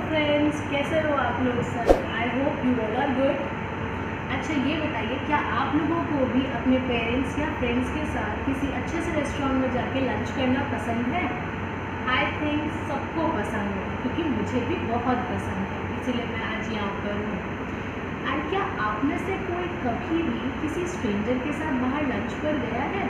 Friends, कैसे हो आप लोग सब? I hope you all are good. अच्छा, ये बताइए, क्या आप लोगों को भी अपने पेरेंट्स या फ्रेंड्स के साथ किसी अच्छे से रेस्टोरेंट में जाके लंच करना पसंद है? आई थिंक सबको पसंद है, क्योंकि मुझे भी बहुत पसंद है, इसीलिए मैं आज यहाँ पर हूँ। एंड क्या आप में से कोई कभी भी किसी स्ट्रेंजर के साथ बाहर लंच पर गया है?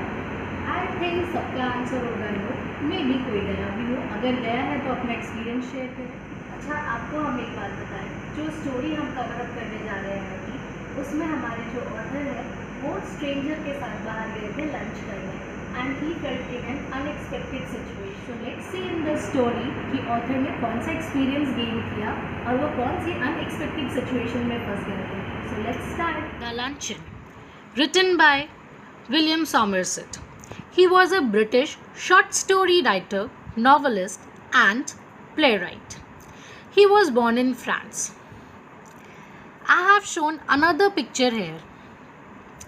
आई थिंक सबका आंसर होगा नो। मे भी कोई गया भी हो, अगर गया है तो अपना एक्सपीरियंस शेयर करें। अच्छा, आपको हम एक बात बताएं, जो स्टोरी हम कवर अप करने जा रहे हैं अभी, उसमें हमारे जो ऑथर है वो स्ट्रेंजर के साथ बाहर गए थे लंच करने, and he felt in an unexpected situation. So let's see in the story कि ऑथर ने कौन सा एक्सपीरियंस गेन किया और वो कौन सी अनएक्सपेक्टेड सिचुएशन में फंस गए थे। So let's start. The Luncheon, written by William Somerset. He was a British short story writer, novelist, and playwright. He was born in France. I have shown another picture here.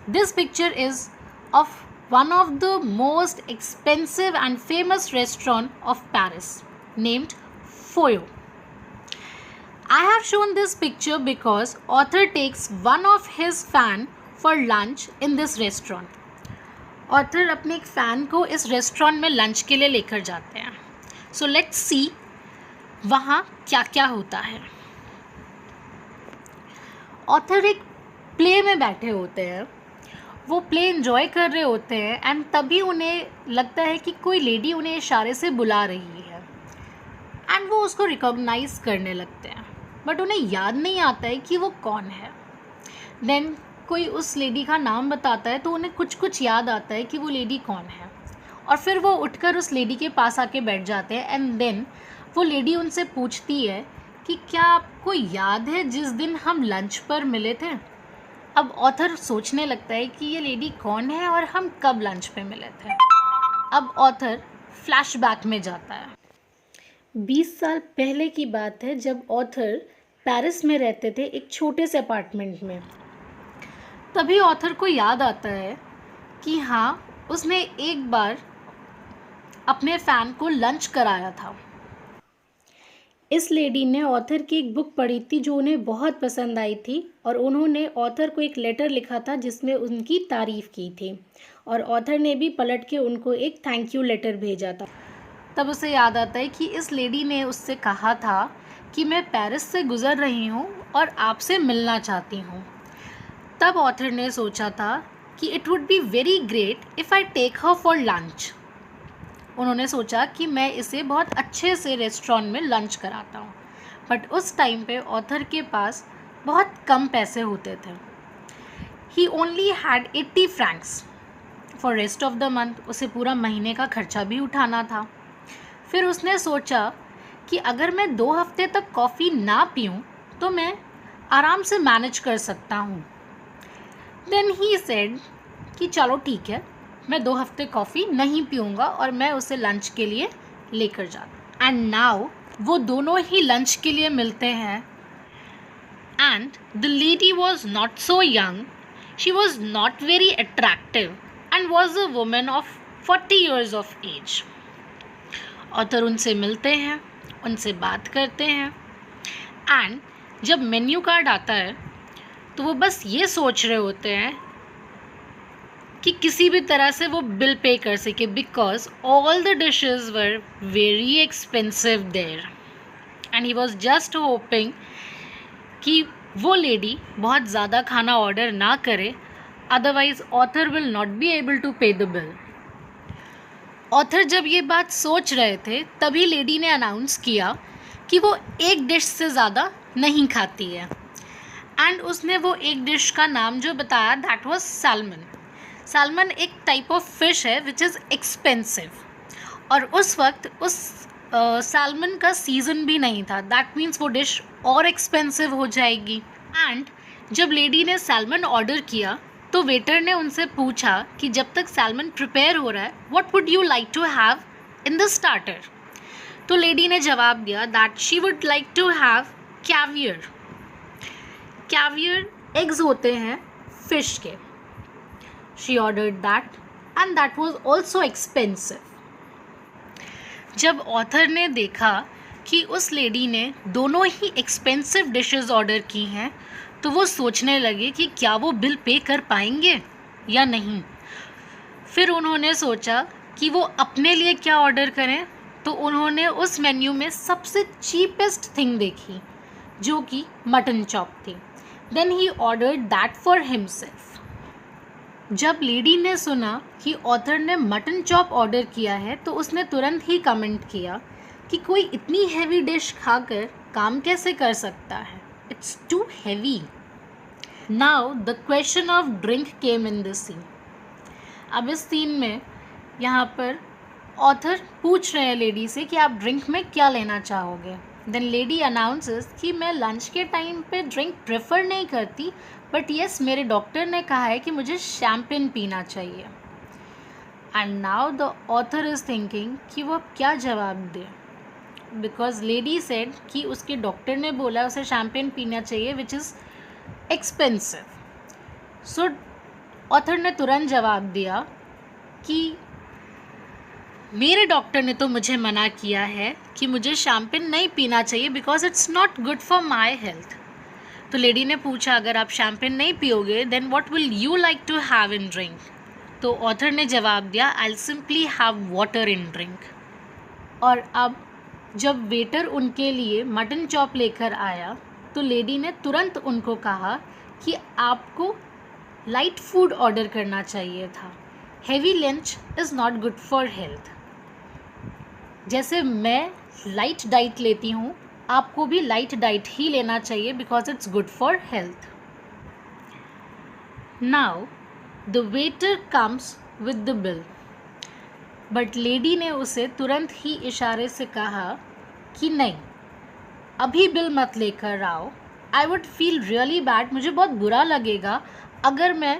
This picture is of one of the most expensive and famous restaurant of Paris, named Foyo. I have shown this picture because author takes one of his fan for lunch in this restaurant. Author अपने एक fan को इस restaurant में lunch के लिए लेकर जाते हैं. सो लेट्स सी वहाँ क्या क्या होता है. ऑथर एक प्ले में बैठे होते हैं, वो प्ले एंजॉय कर रहे होते हैं, एंड तभी उन्हें लगता है कि कोई लेडी उन्हें इशारे से बुला रही है, एंड वो उसको रिकॉग्नाइज करने लगते हैं, बट उन्हें याद नहीं आता है कि वो कौन है. देन कोई उस लेडी का नाम बताता है तो उन्हें कुछ कुछ याद आता है कि वो लेडी कौन है, और फिर वो उठकर उस लेडी के पास आके बैठ जाते हैं. एंड देन वो लेडी उनसे पूछती है कि क्या आपको याद है जिस दिन हम लंच पर मिले थे. अब ऑथर सोचने लगता है कि ये लेडी कौन है और हम कब लंच पे मिले थे. अब ऑथर फ्लैशबैक में जाता है. 20 साल पहले की बात है, जब ऑथर पेरिस में रहते थे एक छोटे से अपार्टमेंट में. तभी ऑथर को याद आता है कि हाँ, उसने एक बार अपने फ़ैन को लंच कराया था. इस लेडी ने ऑथर की एक बुक पढ़ी थी जो उन्हें बहुत पसंद आई थी, और उन्होंने ऑथर को एक लेटर लिखा था जिसमें उनकी तारीफ़ की थी, और ऑथर ने भी पलट के उनको एक थैंक यू लेटर भेजा था. तब उसे याद आता है कि इस लेडी ने उससे कहा था कि मैं पेरिस से गुज़र रही हूँ और आपसे मिलना चाहती हूँ. तब ऑथर ने सोचा था कि it would be very great if I take her for lunch. उन्होंने सोचा कि मैं इसे बहुत अच्छे से रेस्टोरेंट में लंच कराता हूँ, बट उस टाइम पे ऑथर के पास बहुत कम पैसे होते थे. He only had 80 francs for rest of the month. उसे पूरा महीने का खर्चा भी उठाना था. फिर उसने सोचा कि अगर मैं 2 हफ्ते तक कॉफ़ी ना पीऊँ तो मैं आराम से मैनेज कर सकता हूँ. देन ही सेड कि चलो ठीक है, मैं 2 हफ्ते कॉफ़ी नहीं पीऊँगा और मैं उसे लंच के लिए लेकर जाता. एंड नाउ वो दोनों ही लंच के लिए मिलते हैं. And the lady was not so young, she was not very attractive and was a woman of 40 years of age. Author उनसे मिलते हैं, उनसे बात करते हैं, एंड जब मेन्यू कार्ड आता है तो वो बस ये सोच रहे होते हैं कि किसी भी तरह से वो बिल पे कर सके, because all the dishes were very expensive there. And he was just hoping कि वो लेडी बहुत ज़्यादा खाना ऑर्डर ना करे, otherwise author will not be able to pay the bill. Author जब ये बात सोच रहे थे तभी लेडी ने अनाउंस किया कि वो एक डिश से ज़्यादा नहीं खाती है, एंड उसने वो एक डिश का नाम जो बताया दैट वाज सैल्मन. सैल्मन एक टाइप ऑफ फ़िश है विच इज़ एक्सपेंसिव, और उस वक्त उस सैल्मन का सीज़न भी नहीं था. दैट मीन्स वो डिश और एक्सपेंसिव हो जाएगी. एंड जब लेडी ने सैल्मन ऑर्डर किया तो वेटर ने उनसे पूछा कि जब तक सैल्मन प्रिपेयर हो रहा है what would you like to have in the starter. तो लेडी ने जवाब दिया that she would like to have caviar. Caviar eggs होते हैं फ़िश के. She ordered that and that was also expensive. जब ऑथर ने देखा कि उस लेडी ने दोनों ही एक्सपेंसिव डिशेस ऑर्डर की हैं, तो वो सोचने लगे कि क्या वो बिल पे कर पाएंगे या नहीं। फिर उन्होंने सोचा कि वो अपने लिए क्या ऑर्डर करें, तो उन्होंने उस मेन्यू में सबसे चीपेस्ट थिंग देखी जो कि मटन चॉप थी। Then he ordered that for himself. जब लेडी ने सुना कि ऑथर ने मटन चॉप ऑर्डर किया है तो उसने तुरंत ही कमेंट किया कि कोई इतनी हैवी डिश खाकर काम कैसे कर सकता है, it's too heavy. Now the question of drink came in the scene. अब इस सीन में यहाँ पर ऑथर पूछ रहे हैं लेडी से कि आप ड्रिंक में क्या लेना चाहोगे। देन लेडी अनाउंसेस कि मैं लंच के टाइम पे ड्रिंक प्रेफर नहीं करती, बट येस मेरे डॉक्टर ने कहा है कि मुझे शैम्पेन पीना चाहिए। And now the author is thinking कि वो क्या जवाब दे, बिकॉज लेडी सेड कि उसके डॉक्टर ने बोला उसे शैम्पेन पीना चाहिए which is expensive. So author ने तुरंत जवाब दिया कि मेरे डॉक्टर ने तो मुझे मना किया है कि मुझे शैम्पेन नहीं पीना चाहिए because it's not good for my health. तो लेडी ने पूछा अगर आप शैम्पेन नहीं पियोगे then what will you like to have in drink. तो ऑथर ने जवाब दिया I will simply have water in drink. और अब जब वेटर उनके लिए मटन चॉप लेकर आया तो लेडी ने तुरंत उनको कहा कि आपको लाइट फूड ऑर्डर करना चाहिए था, heavy lunch is not good for health. जैसे मैं लाइट डाइट लेती हूँ आपको भी लाइट डाइट ही लेना चाहिए because it's good for health. Now the waiter comes with the bill, but lady ने उसे तुरंत ही इशारे से कहा कि नहीं अभी बिल मत लेकर आओ, I would feel really bad, मुझे बहुत बुरा लगेगा अगर मैं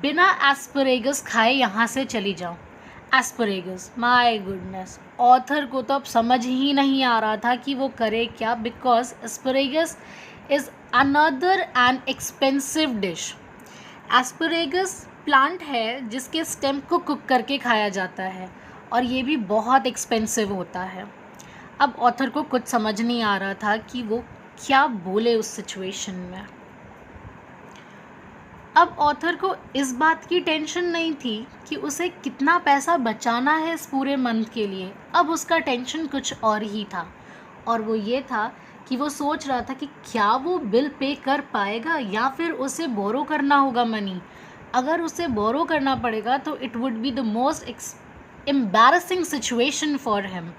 बिना एस्परेगस खाए यहाँ से चली जाऊँ। एस्परेगस, माय गुडनेस, ऑथर को तो अब समझ ही नहीं आ रहा था कि वो करे क्या, because asparagus is another and expensive dish. Asparagus plant है जिसके स्टेम को कुक करके खाया जाता है और ये भी बहुत एक्सपेंसिव होता है। अब ऑथर को कुछ समझ नहीं आ रहा था कि वो क्या बोले उस सिचुएशन में। अब ऑथर को इस बात की टेंशन नहीं थी कि उसे कितना पैसा बचाना है इस पूरे मंथ के लिए, अब उसका टेंशन कुछ और ही था, और वो ये था कि वो सोच रहा था कि क्या वो बिल पे कर पाएगा या फिर उसे बोरो करना होगा मनी। अगर उसे बोरो करना पड़ेगा तो it would be the most embarrassing situation for him.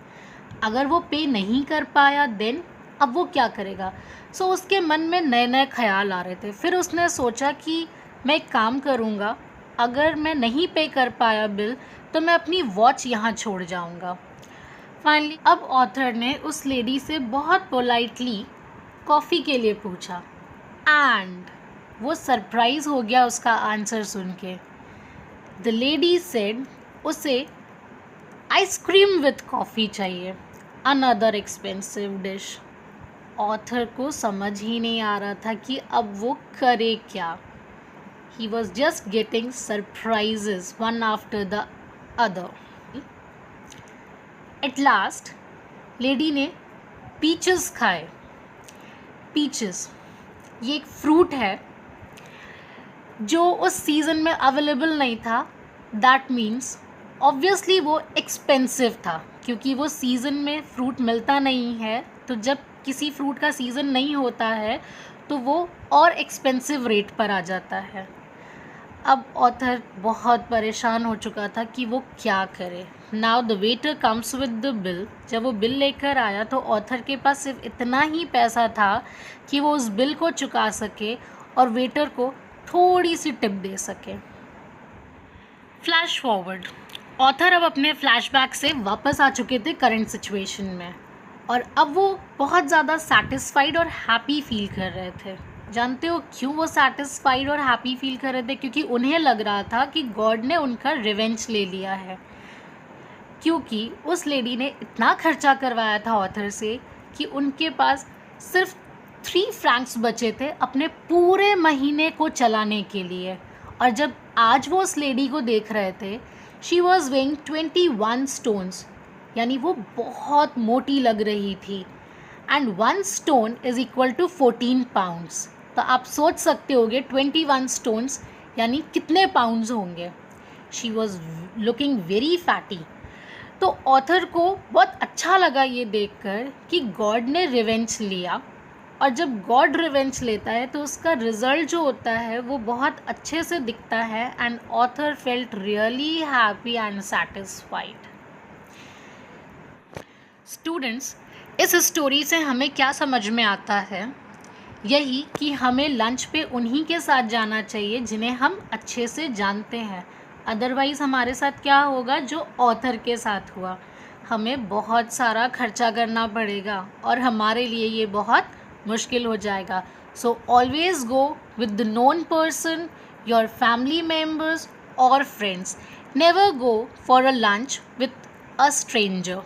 अगर वो पे नहीं कर पाया देन अब वो क्या करेगा। सो उसके मन में नए नए ख्याल आ रहे थे। फिर उसने सोचा कि मैं एक काम करूँगा, अगर मैं नहीं पे कर पाया बिल तो मैं अपनी वॉच यहाँ छोड़ जाऊँगा। फाइनली अब ऑथर ने उस लेडी से बहुत पोलाइटली कॉफ़ी के लिए पूछा एंड वो सरप्राइज़ हो गया उसका आंसर सुन के। द लेडी सेड उसे आइसक्रीम विथ कॉफ़ी चाहिए, अनदर एक्सपेंसिव डिश। ऑथर को समझ ही नहीं आ रहा था कि अब वो करे क्या। He was just getting surprises one after the other. At last, lady ने पीचेस खाए। पीचेस ये एक फ्रूट है जो उस सीज़न में अवेलेबल नहीं था। दैट मीन्स ऑब्वियसली वो एक्सपेंसिव था, क्योंकि वो सीज़न में फ्रूट मिलता नहीं है। तो जब किसी फ्रूट का सीज़न नहीं होता है तो वो और एक्सपेंसिव रेट पर आ जाता है। अब ऑथर बहुत परेशान हो चुका था कि वो क्या करे। Now the waiter comes with the bill. जब वो बिल लेकर आया तो ऑथर के पास सिर्फ इतना ही पैसा था कि वो उस बिल को चुका सके और वेटर को थोड़ी सी टिप दे सके। फ्लैश फॉरवर्ड, ऑथर अब अपने फ्लैशबैक से वापस आ चुके थे करंट सिचुएशन में, और अब वो बहुत ज़्यादा सेटिस्फाइड और हैप्पी फील कर रहे थे। जानते हो क्यों वो सेटिस्फाइड और हैप्पी फील कर रहे थे? क्योंकि उन्हें लग रहा था कि गॉड ने उनका रिवेंज ले लिया है, क्योंकि उस लेडी ने इतना खर्चा करवाया था ऑथर से कि उनके पास सिर्फ 3 फ्रैंक्स बचे थे अपने पूरे महीने को चलाने के लिए। और जब आज वो उस लेडी को देख रहे थे, शी वॉज वेइंग 21 स्टोन्स, यानी वो बहुत मोटी लग रही थी। And 1 stone is equal to 14 pounds. तो आप सोच सकते होगे 21 स्टोन्स यानी कितने पाउंड्स होंगे। She was looking very fatty. तो ऑथर को बहुत अच्छा लगा ये देखकर कि गॉड ने रिवेंज लिया, और जब गॉड रिवेंज लेता है तो उसका रिज़ल्ट जो होता है वो बहुत अच्छे से दिखता है। And author felt really happy and satisfied. Students, इस स्टोरी से हमें क्या समझ में आता है? यही कि हमें लंच पे उन्हीं के साथ जाना चाहिए जिन्हें हम अच्छे से जानते हैं। अदरवाइज़ हमारे साथ क्या होगा जो ऑथर के साथ हुआ, हमें बहुत सारा खर्चा करना पड़ेगा और हमारे लिए ये बहुत मुश्किल हो जाएगा। So always go with the known person, your family members और friends. Never go for a lunch with a stranger.